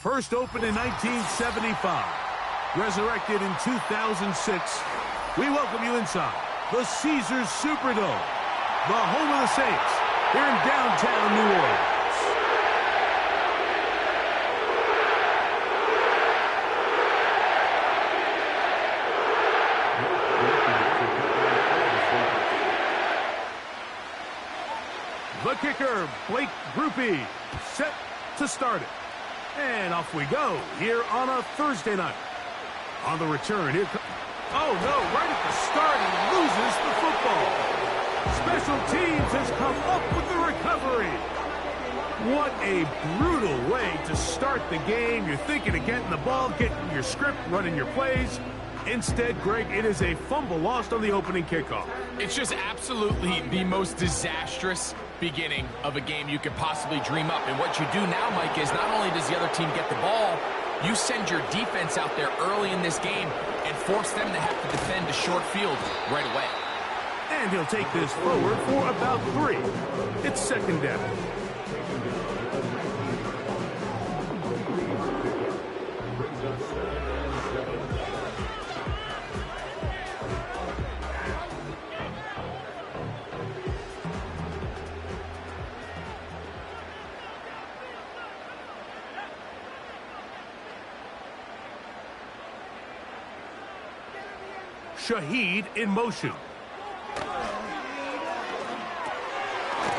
First opened in 1975, resurrected in 2006, we welcome you inside the Caesars Superdome, the home of the Saints, here in downtown New Orleans. The kicker, Blake Groupie, set to start it. And off we go here on a Thursday night. On the return, here comes... Oh, no, right at the start, he loses the football. Special teams has come up with the recovery. What a brutal way to start the game. You're thinking of getting the ball, getting your script, running your plays. Instead, Greg, it is a fumble lost on the opening kickoff. It's just absolutely the most disastrous beginning of a game you could possibly dream up. And what you do now, Mike, is not only does the other team get the ball, you send your defense out there early in this game and force them to have to defend a short field right away. And he'll take this forward for about 3. It's second down. Shaheed in motion.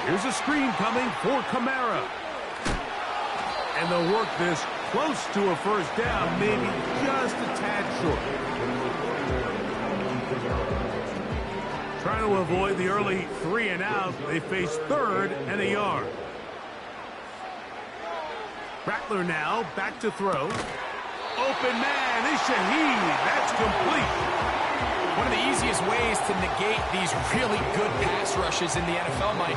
Here's a screen coming for Kamara. And they'll work this close to a first down, maybe just a tad short. Trying to avoid the early 3 and out. They face 3rd and a yard. Rattler now back to throw. Open man is Shaheed. That's complete. One of the easiest ways to negate these really good pass rushes in the NFL, Mike,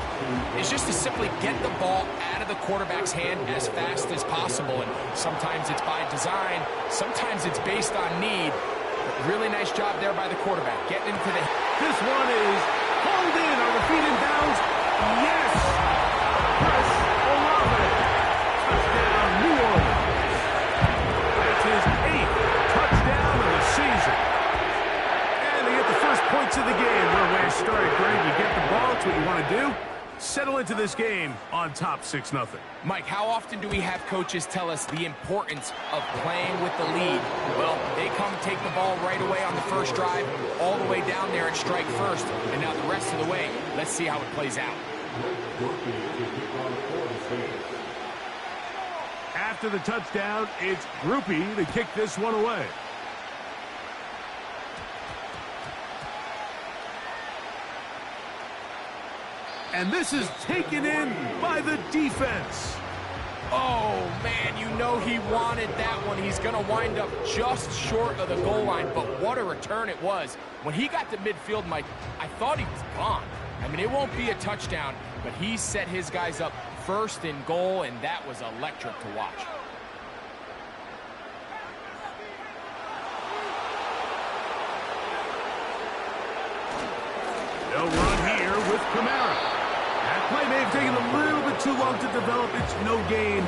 is just to simply get the ball out of the quarterback's hand as fast as possible. And sometimes it's by design, sometimes it's based on need. But really nice job there by the quarterback, getting into the... This one is pulled in. Are the feet in bounds? Yes! Chris Olave. Touchdown, New Orleans. That's his 8th touchdown of the season. Points of the game. What a way to start it, Greg. You get the ball. It's what you want to do. Settle into this game on top 6-0. Mike, how often do we have coaches tell us the importance of playing with the lead? Well, they come take the ball right away on the first drive, all the way down there at strike first. And now the rest of the way, let's see how it plays out. After the touchdown, it's Groupie to kick this one away. And this is taken in by the defense. Oh, man, you know he wanted that one. He's going to wind up just short of the goal line, but what a return it was. When he got to midfield, Mike, I thought he was gone. I mean, it won't be a touchdown, but he set his guys up first and goal, and that was electric to watch. No run here with Kamara. That play may have taken a little bit too long to develop. It's no gain.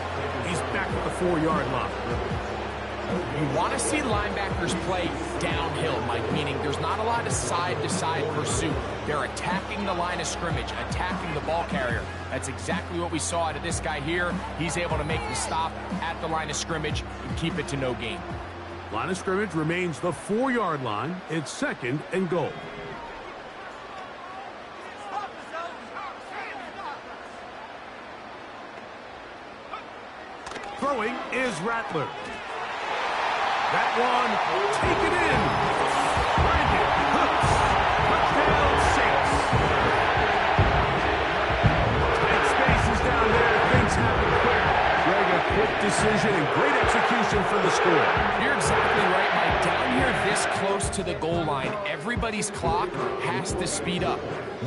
He's back at the 4-yard line. You want to see linebackers play downhill, Mike, meaning there's not a lot of side-to-side pursuit. They're attacking the line of scrimmage, attacking the ball carrier. That's exactly what we saw out of this guy here. He's able to make the stop at the line of scrimmage and keep it to no gain. Line of scrimmage remains the 4-yard line. It's 2nd and goal. Throwing is Rattler. That one taken in. Brandon Cooks. Touchdown, Saints. Tight spaces down there. Things happen quick. Greg, a quick decision and great execution for the score. You're exactly right, Mike. Down here this close to the goal line, everybody's clock has to speed up.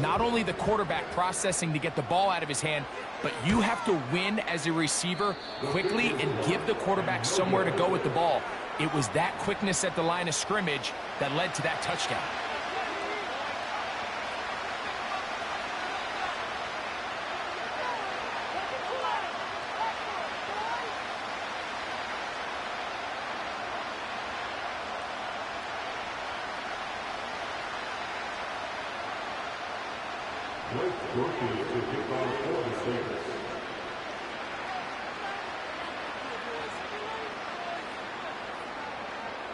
Not only the quarterback processing to get the ball out of his hand, but you have to win as a receiver quickly and give the quarterback somewhere to go with the ball. It was that quickness at the line of scrimmage that led to that touchdown.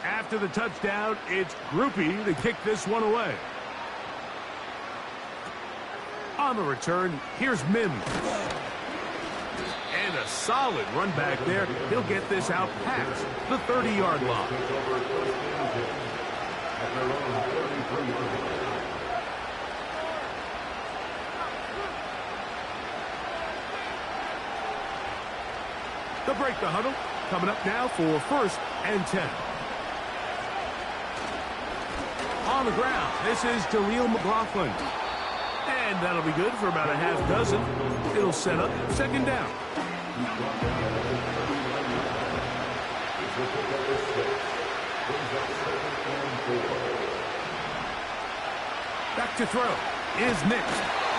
After the touchdown, it's Groupie to kick this one away. On the return, here's Mims. And a solid run back there. He'll get this out past the 30-yard line. They'll break the huddle. Coming up now for 1st and 10. On the ground, this is Jaleel McLaughlin. And that'll be good for about a half dozen. It'll set up 2nd down. Back to throw is Nix.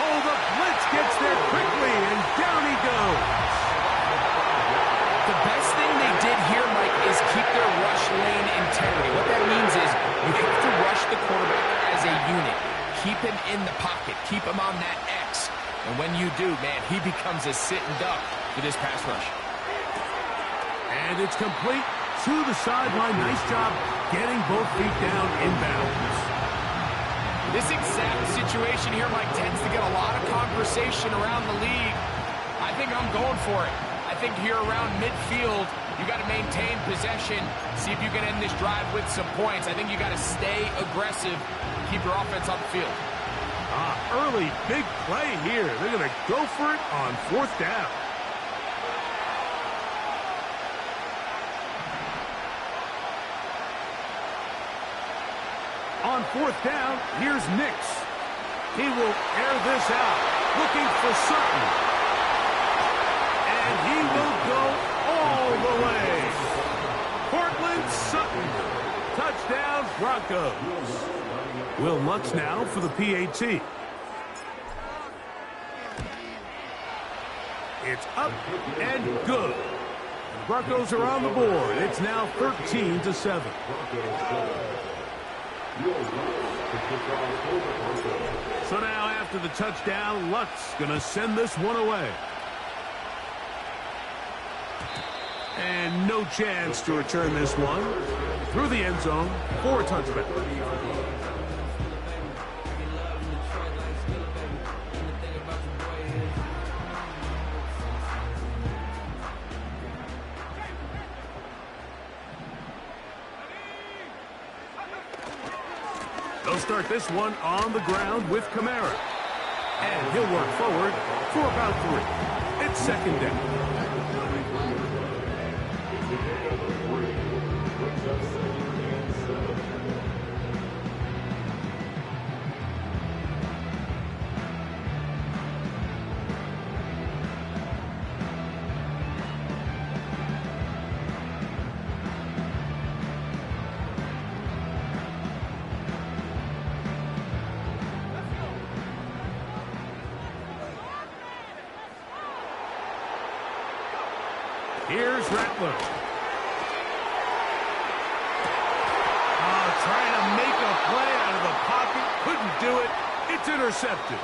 Oh, the blitz gets there quickly, and down he goes. The best thing they did here, Mike, is keep their rush lane integrity. What that means is you have to rush the quarterback as a unit. Keep him in the pocket. Keep him on that X. And when you do, man, he becomes a sitting duck for this pass rush. And it's complete to the sideline. Nice job getting both feet down in bounds. This exact situation here, Mike, tends to get a lot of conversation around the league. I think I'm going for it. I think here around midfield, you got to maintain possession, see if you can end this drive with some points. I think you got to stay aggressive, keep your offense on the field. Early big play here. They're going to go for it on 4th down. On 4th down, here's Nix. He will air this out, looking for Sutton. And he will go all the way. Cortland Sutton. Touchdown, Broncos. Will Lutz now for the PAT. It's up and good. The Broncos are on the board. It's now 13-7. So now after the touchdown, Lutz going to send this one away. And no chance to return this one through the end zone for a touchback. They'll start this one on the ground with Kamara. And he'll work forward for about 3. It's 2nd down. Here's Rattler. Trying to make a play out of the pocket. Couldn't do it. It's intercepted.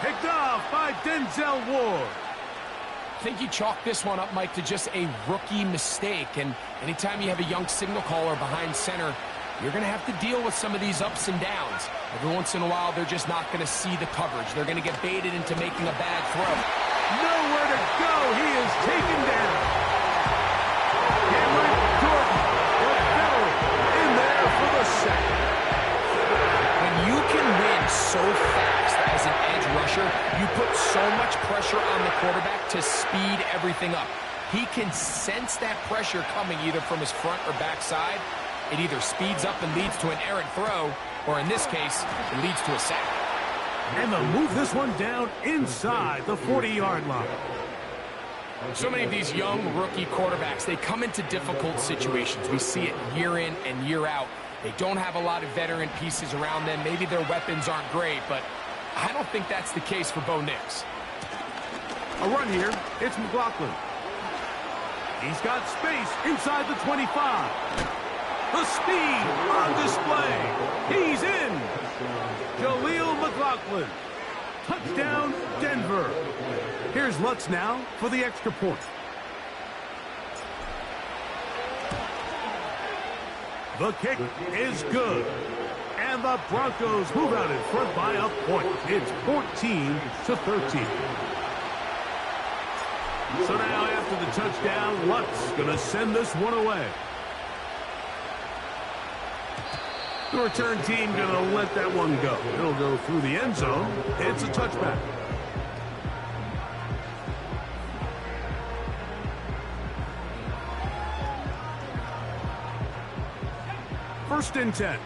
Picked off by Denzel Ward. I think you chalk this one up, Mike, to just a rookie mistake. And anytime you have a young signal caller behind center, you're going to have to deal with some of these ups and downs. Every once in a while, they're just not going to see the coverage. They're going to get baited into making a bad throw. Nowhere to go. He is taken down. Cameron Jordan, the veteran, in there for the sack. When you can win so fast as an edge rusher, you put so much pressure on the quarterback to speed everything up. He can sense that pressure coming either from his front or back side. It either speeds up and leads to an errant throw, or in this case, it leads to a sack. And they'll move this one down inside the 40-yard line. So many of these young rookie quarterbacks, they come into difficult situations. We see it year in and year out. They don't have a lot of veteran pieces around them. Maybe their weapons aren't great, but I don't think that's the case for Bo Nix. A run here. It's McLaughlin. He's got space inside the 25. The speed on display. He's in. Jaleel McLaughlin. Touchdown, Denver. Here's Lutz now for the extra point. The kick is good. And the Broncos move out in front by a point. It's 14-13. So now after the touchdown, Lutz going to send this one away. The return team going to let that one go. It'll go through the end zone. It's a touchback. First and 10.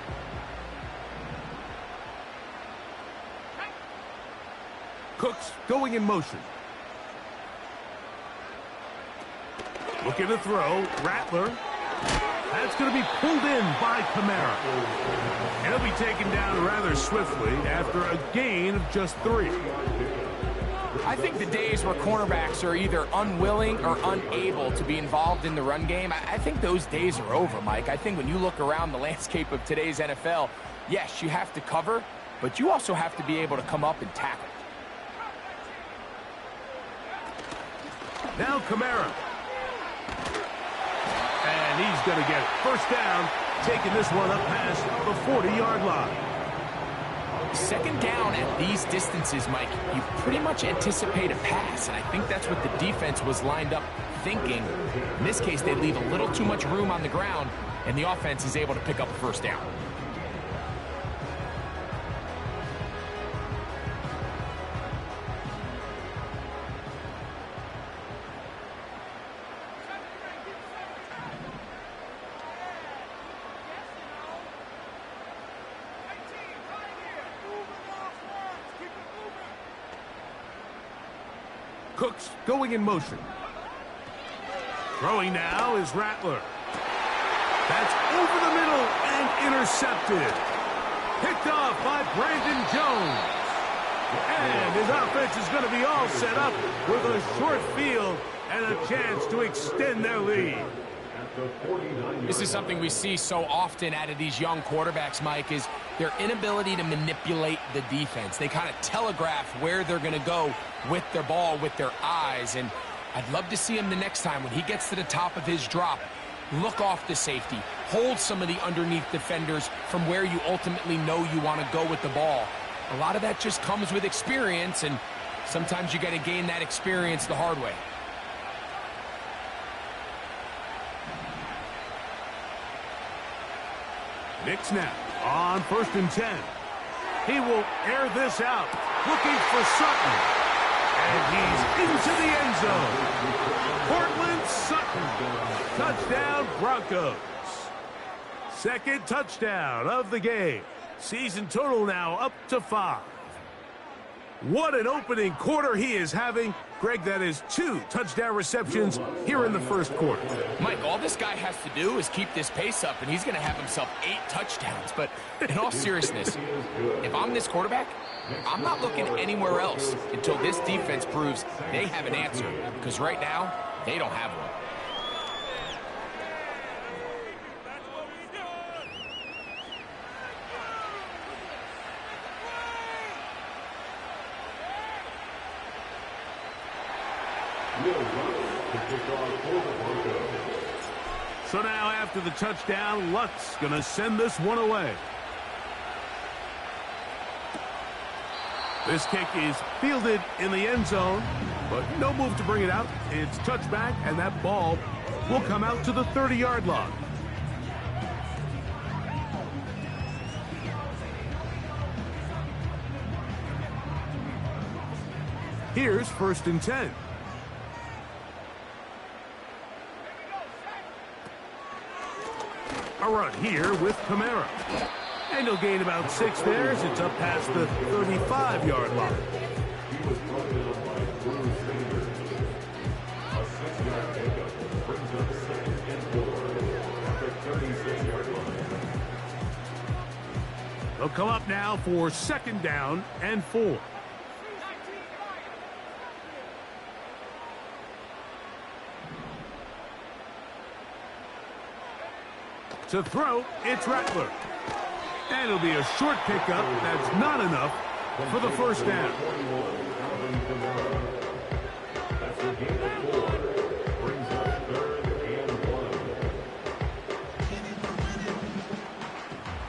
Cooks going in motion. Looking to throw. Rattler. That's going to be pulled in by Kamara. And he'll be taken down rather swiftly after a gain of just 3. I think the days where cornerbacks are either unwilling or unable to be involved in the run game, I think those days are over, Mike. I think when you look around the landscape of today's NFL, yes, you have to cover, but you also have to be able to come up and tackle. Now Kamara. And he's going to get it. First down, taking this one up past the 40-yard line. Second down at these distances, Mike, you pretty much anticipate a pass, and I think that's what the defense was lined up thinking. In this case, they leave a little too much room on the ground, and the offense is able to pick up a first down. Cooks going in motion. Throwing now is Rattler. That's over the middle and intercepted. Picked off by Brandon Jones. And his offense is going to be all set up with a short field and a chance to extend their lead. This is something we see so often out of these young quarterbacks, Mike, is their inability to manipulate the defense. They kind of telegraph where they're going to go with their ball, with their eyes. And I'd love to see him the next time when he gets to the top of his drop, look off the safety, hold some of the underneath defenders from where you ultimately know you want to go with the ball. A lot of that just comes with experience, and sometimes you got to gain that experience the hard way. Nick snap on 1st and 10. He will air this out, looking for Sutton. And he's into the end zone. Cortland Sutton. Touchdown, Broncos. Second touchdown of the game. Season total now up to 5. What an opening quarter he is having. Greg, that is 2 touchdown receptions here in the first quarter. Mike, all this guy has to do is keep this pace up, and he's going to have himself 8 touchdowns. But in all seriousness, if I'm this quarterback, I'm not looking anywhere else until this defense proves they have an answer. Because right now, they don't have one. So now after the touchdown, Lutz going to send this one away. This kick is fielded in the end zone, but no move to bring it out. It's touchback, and that ball will come out to the 30-yard line. Here's 1st and 10. A run here with Kamara. And he'll gain about 6 there as it's up past the 35-yard line. They'll come up now for 2nd down and 4. To throw, it's Rattler. And it'll be a short pickup. That's not enough for the first down. That's a gain of 4. Brings up 3rd and 1.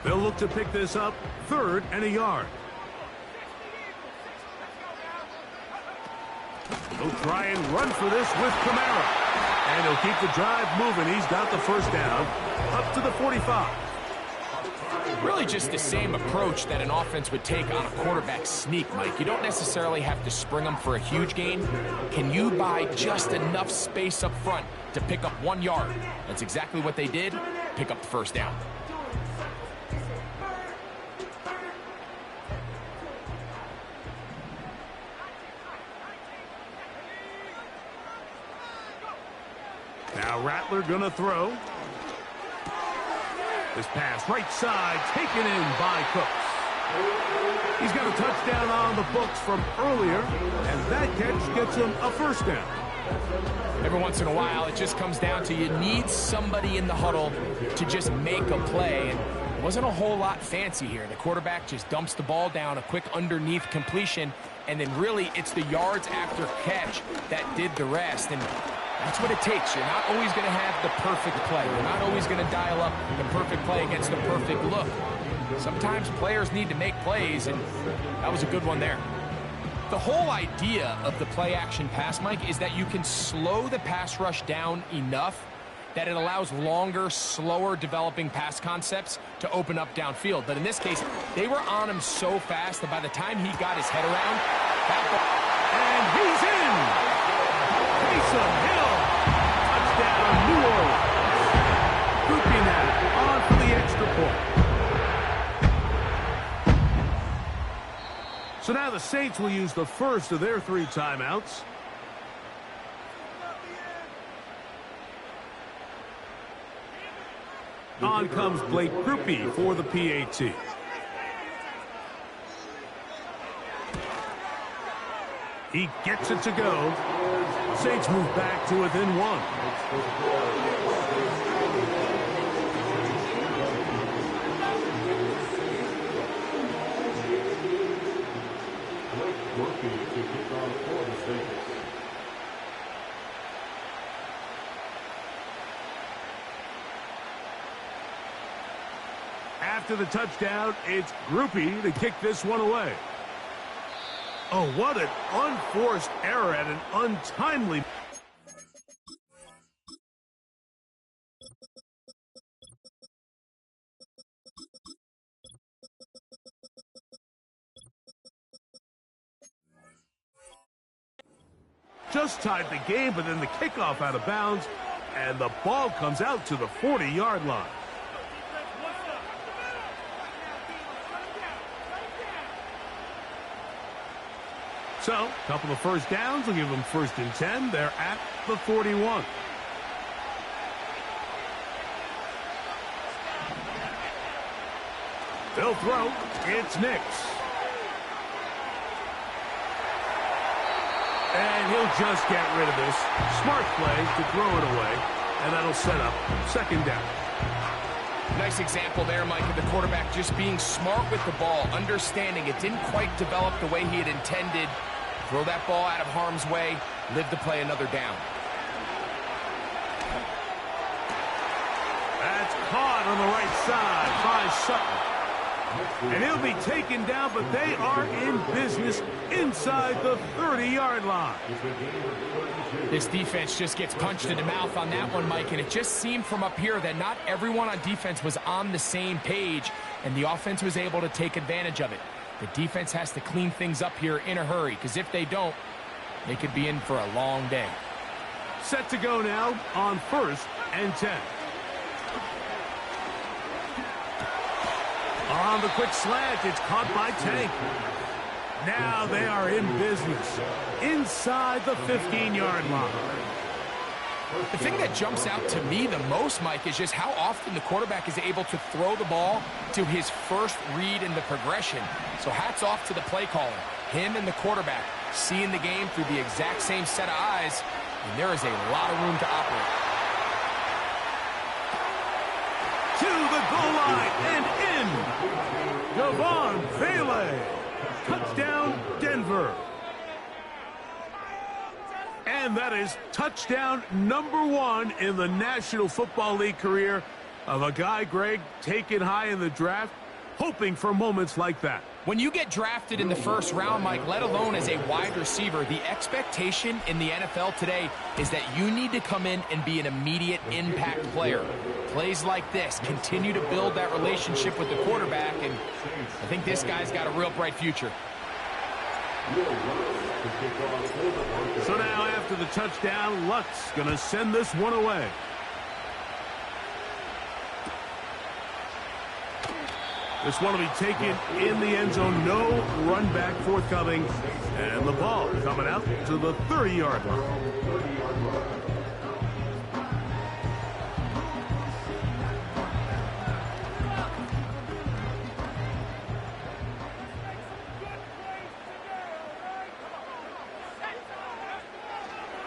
They'll look to pick this up 3rd and a yard. He'll try and run for this with Kamara. And he'll keep the drive moving. He's got the first down up to the 45. Really just the same approach that an offense would take on a quarterback sneak, Mike. You don't necessarily have to spring them for a huge gain. Can you buy just enough space up front to pick up 1 yard? That's exactly what they did. Pick up the first down. Now Rattler gonna throw. This pass right side taken in by Cooks. He's got a touchdown on the books from earlier, and that catch gets him a first down. Every once in a while, it just comes down to you need somebody in the huddle to just make a play, and it wasn't a whole lot fancy here. The quarterback just dumps the ball down, a quick underneath completion, and then really it's the yards after catch that did the rest. And that's what it takes. You're not always going to have the perfect play. You're not always going to dial up the perfect play against the perfect look. Sometimes players need to make plays, and that was a good one there. The whole idea of the play-action pass, Mike, is that you can slow the pass rush down enough that it allows longer, slower developing pass concepts to open up downfield. But in this case, they were on him so fast that by the time he got his head around, that ball... And he's in! Taysom Hill! Touchdown, New Orleans. Grouping that on for the extra point. So now the Saints will use the first of their 3 timeouts. On comes Blake Grupe for the PAT. He gets it to go. Saints move back to within 1. After the touchdown, it's Grupe to kick this one away. Oh, what an unforced error at an untimely... Just tied the game, but then the kickoff out of bounds, and the ball comes out to the 40-yard line. So, a couple of first downs will give them 1st and 10. They're at the 41. They'll throw. It's Nix. And he'll just get rid of this. Smart play to throw it away, and that'll set up 2nd down. Nice example there, Mike, of the quarterback just being smart with the ball, understanding it didn't quite develop the way he had intended. Throw that ball out of harm's way, live to play another down. That's caught on the right side by Sutton. And he'll be taken down, but they are in business inside the 30-yard line. This defense just gets punched in the mouth on that one, Mike, and it just seemed from up here that not everyone on defense was on the same page, and the offense was able to take advantage of it. The defense has to clean things up here in a hurry, because if they don't, they could be in for a long day. Set to go now on 1st and 10. On the quick slant, it's caught by Tank. Now they are in business inside the 15-yard line. The thing that jumps out to me the most, Mike, is just how often the quarterback is able to throw the ball to his first read in the progression. So hats off to the play caller. Him and the quarterback seeing the game through the exact same set of eyes, and there is a lot of room to operate. To the goal line and in. Devon Bailey Touchdown, Denver. And that is touchdown number 1 in the National Football League career of a guy, Greg, taken high in the draft, hoping for moments like that. When you get drafted in the first round, Mike, let alone as a wide receiver, the expectation in the NFL today is that you need to come in and be an immediate impact player. Plays like this continue to build that relationship with the quarterback, and I think this guy's got a real bright future. So now after the touchdown, Luck's going to send this one away. This one will be taken in the end zone. No run back forthcoming. And the ball coming out to the 30-yard line.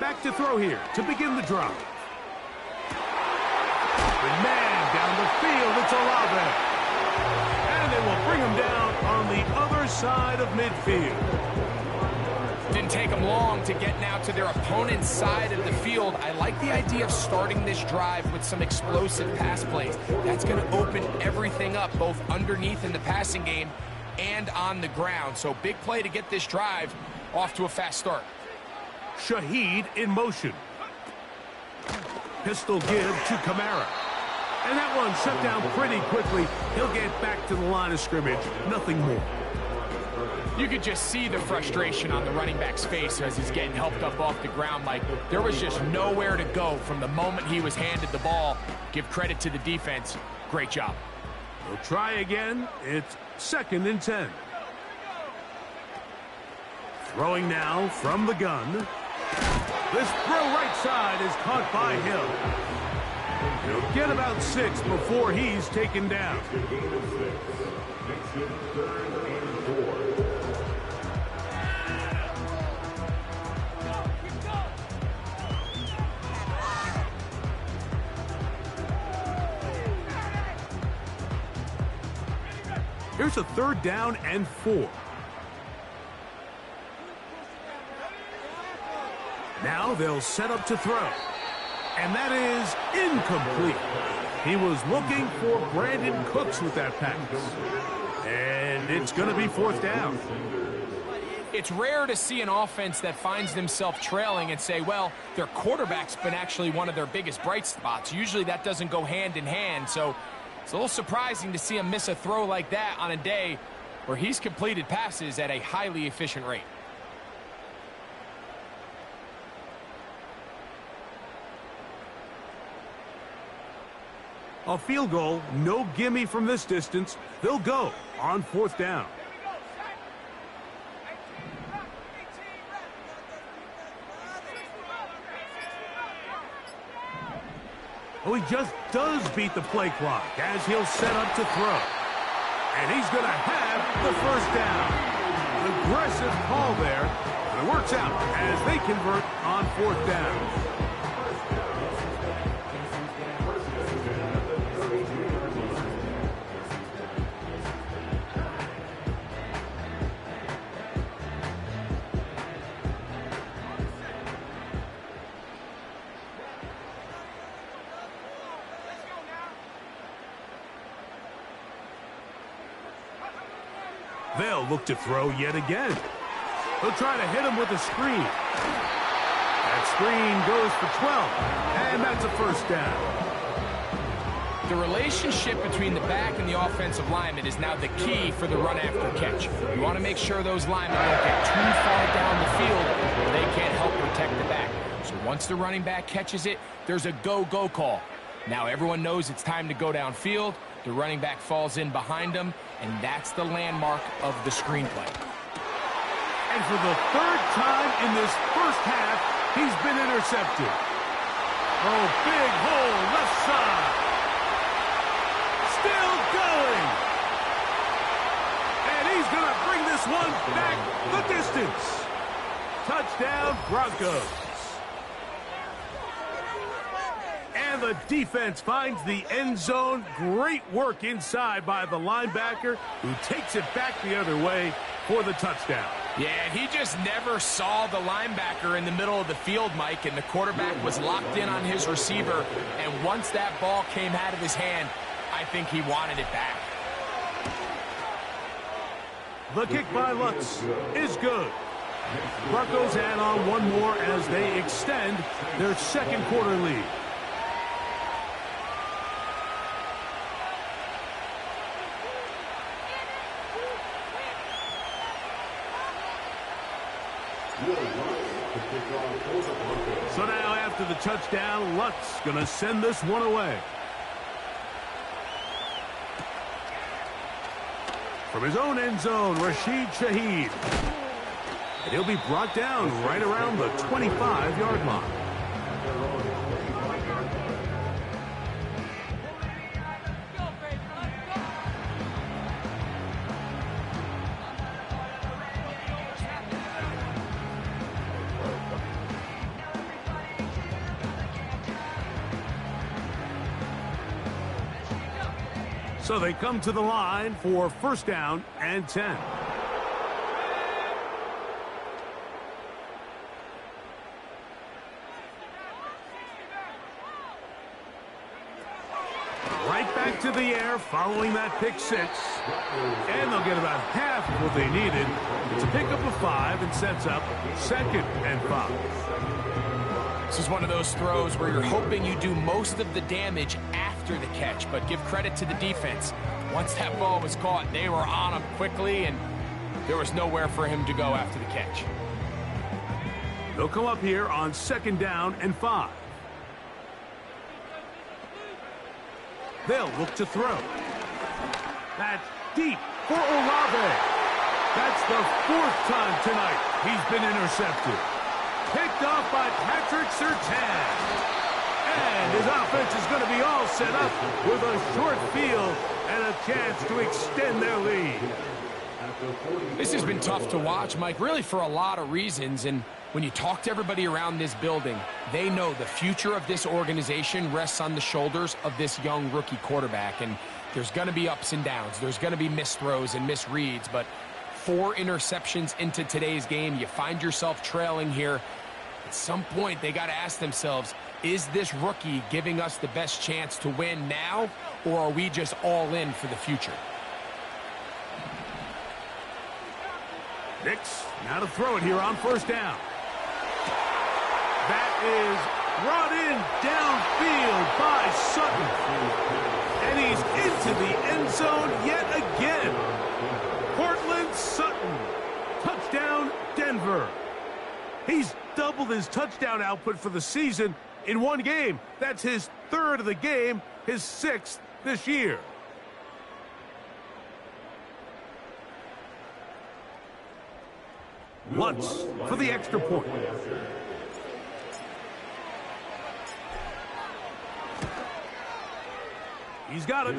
Back to throw here to begin the drive. The man down the field. It's Olave. And they will bring him down on the other side of midfield. Didn't take them long to get now to their opponent's side of the field. I like the idea of starting this drive with some explosive pass plays. That's going to open everything up, both underneath in the passing game and on the ground. So big play to get this drive off to a fast start. Shaheed in motion. Pistol give to Kamara. And that one shut down pretty quickly. He'll get back to the line of scrimmage. Nothing more. You could just see the frustration on the running back's face as he's getting helped up off the ground. Like, there was just nowhere to go from the moment he was handed the ball. Give credit to the defense. Great job. We'll try again. It's 2nd and 10. Throwing now from the gun. This throw right side is caught by Hill. He'll get about 6 before he's taken down. Here's a 3rd down and 4. Now they'll set up to throw. And that is incomplete. He was looking for Brandon Cooks with that pass. And it's going to be 4th down. It's rare to see an offense that finds themselves trailing and say, well, their quarterback's been actually one of their biggest bright spots. Usually that doesn't go hand in hand. So it's a little surprising to see him miss a throw like that on a day where he's completed passes at a highly efficient rate. A field goal, no gimme from this distance. They'll go on 4th down. Oh, he just does beat the play clock as he'll set up to throw. And he's going to have the 1st down. An aggressive call there, but it works out as they convert on 4th down. They'll look to throw yet again. They'll try to hit him with a screen. That screen goes for 12, and that's a 1st down. The relationship between the back and the offensive lineman is now the key for the run after catch. You want to make sure those linemen don't get too far down the field where they can't help protect the back. So once the running back catches it, there's a go-go call. Now everyone knows it's time to go downfield. The running back falls in behind him, and that's the landmark of the screenplay. And for the 3rd time in this first half, he's been intercepted. Oh, big hole left side. Still going. And he's going to bring this one back the distance. Touchdown, Broncos. And And the defense finds the end zone. Great work inside by the linebacker, who takes it back the other way for the touchdown. Yeah, he just never saw the linebacker in the middle of the field, Mike, and the quarterback was locked in on his receiver. And once that ball came out of his hand, I think he wanted it back. The kick by Lutz is good. Broncos add on one more as they extend their second quarter lead. So now after the touchdown, Lutz going to send this one away. From his own end zone, Rashid Shaheed. And he'll be brought down right around the 25-yard line. So they come to the line for first down and 10. Right back to the air following that pick six. And they'll get about half of what they needed to pick up a 5 and sets up second and 5. This is one of those throws where you're hoping you do most of the damage after the catch, but give credit to the defense. Once that ball was caught, they were on him quickly, and there was nowhere for him to go after the catch. They'll come up here on second down and 5. They'll look to throw. That's deep for Olave. That's the 4th time tonight he's been intercepted. Picked off by Patrick Surtain. And his offense is going to be all set up with a short field and a chance to extend their lead. This has been tough to watch, Mike, really for a lot of reasons. And when you talk to everybody around this building, they know the future of this organization rests on the shoulders of this young rookie quarterback. And there's going to be ups and downs. There's going to be missed throws and misreads. But 4 interceptions into today's game, you find yourself trailing here. At some point, they got to ask themselves, is this rookie giving us the best chance to win now, or are we just all in for the future? Nix, now to throw it here on first down. That is brought in downfield by Sutton. And he's into the end zone yet again. Cortland Sutton. Touchdown, Denver. He's doubled his touchdown output for the season in one game. That's his 3rd of the game, his 6th this year. Lutz for the extra point. He's got it.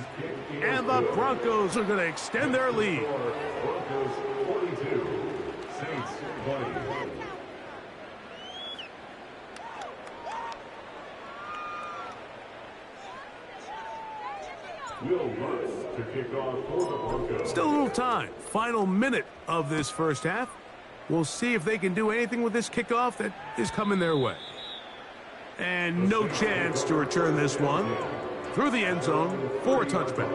And the Broncos are going to extend their lead. Broncos 42, Saints 20. Will Lutz to kick off for the Broncos. Still a little time. Final minute of this first half. We'll see if they can do anything with this kickoff that is coming their way. And no chance to return this one through the end zone for a touchback.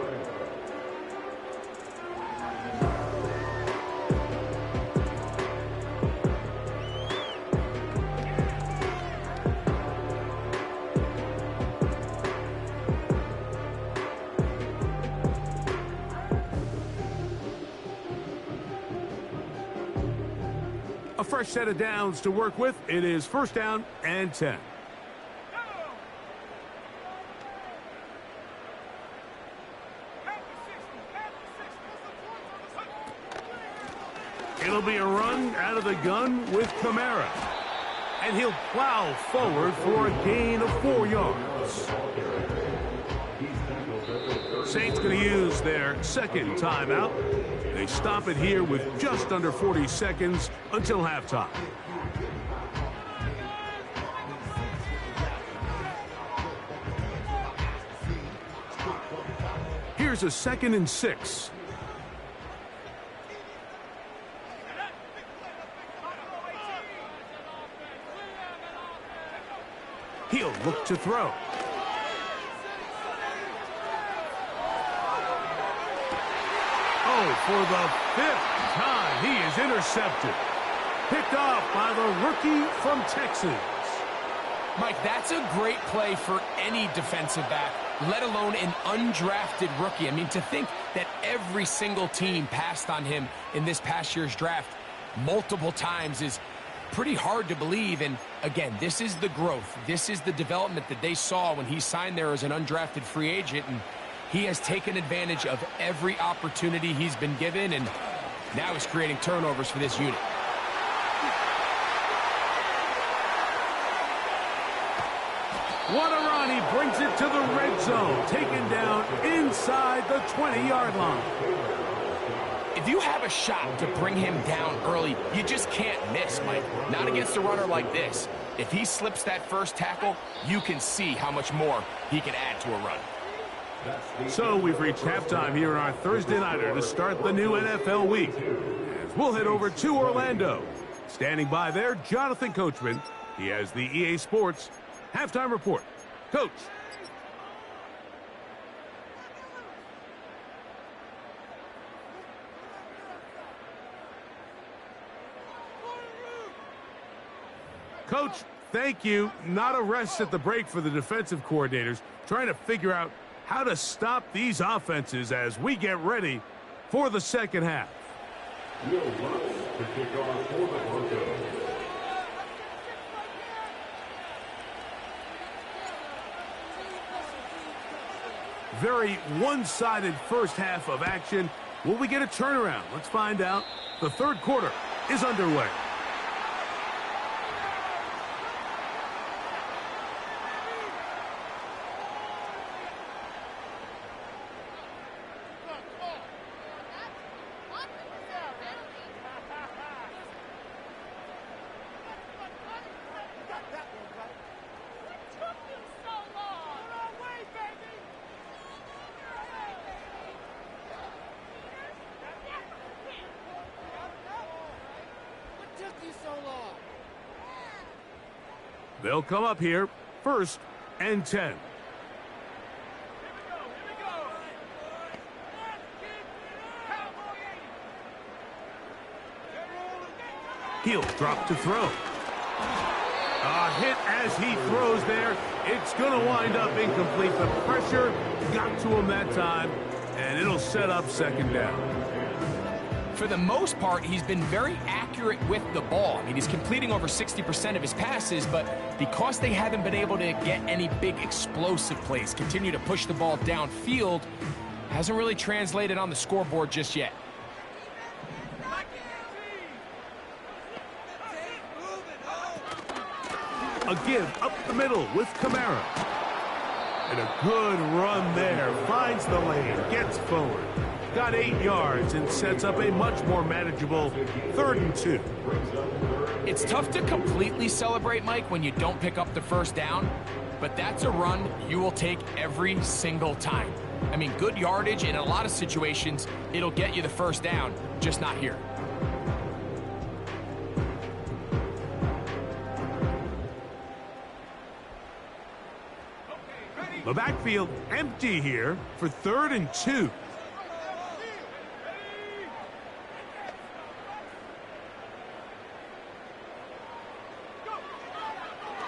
A fresh set of downs to work with. It is first down and 10. It'll be a run out of the gun with Kamara. And he'll plow forward for a gain of 4 yards. Saints going to use their second timeout. They stop it here with just under 40 seconds until halftime. Here's a 2nd and 6. He'll look to throw. Oh, for the 5th time, he is intercepted. Picked off by the rookie from Texas. Mike, that's a great play for any defensive back, let alone an undrafted rookie. I mean, to think that every single team passed on him in this past year's draft multiple times is pretty hard to believe. And again, this is the growth. This is the development that they saw when he signed there as an undrafted free agent. And he has taken advantage of every opportunity he's been given, and now he's creating turnovers for this unit. What a run. He brings it to the red zone. Taken down inside the 20-yard line. If you have a shot to bring him down early, you just can't miss, Mike. Not against a runner like this. If he slips that first tackle, you can see how much more he can add to a run. So we've reached halftime here in our Thursday Nighter to start the new NFL week. We'll head over to Orlando. Standing by there, Jonathan Coachman. He has the EA Sports Halftime Report. Coach. Coach, thank you. Not a rest at the break for the defensive coordinators, trying to figure out how to stop these offenses as we get ready for the second half. Will Lutz to kick off for the Broncos. Very one-sided first half of action. Will we get a turnaround? Let's find out. The third quarter is underway. They'll come up here, 1st and 10. He'll drop to throw. A hit as he throws there. It's going to wind up incomplete. The pressure got to him that time, and it'll set up 2nd down. For the most part, he's been very accurate with the ball. I mean, he's completing over 60% of his passes, but because they haven't been able to get any big explosive plays, continue to push the ball downfield, hasn't really translated on the scoreboard just yet. A give up the middle with Kamara. And a good run there. Finds the lane, gets forward. Got 8 yards and sets up a much more manageable 3rd and 2. It's tough to completely celebrate, Mike, when you don't pick up the first down, but that's a run you will take every single time. I mean, good yardage, and in a lot of situations, it'll get you the first down, just not here. The backfield empty here for 3rd and 2.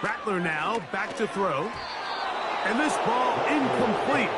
Rattler now back to throw. And this ball incomplete.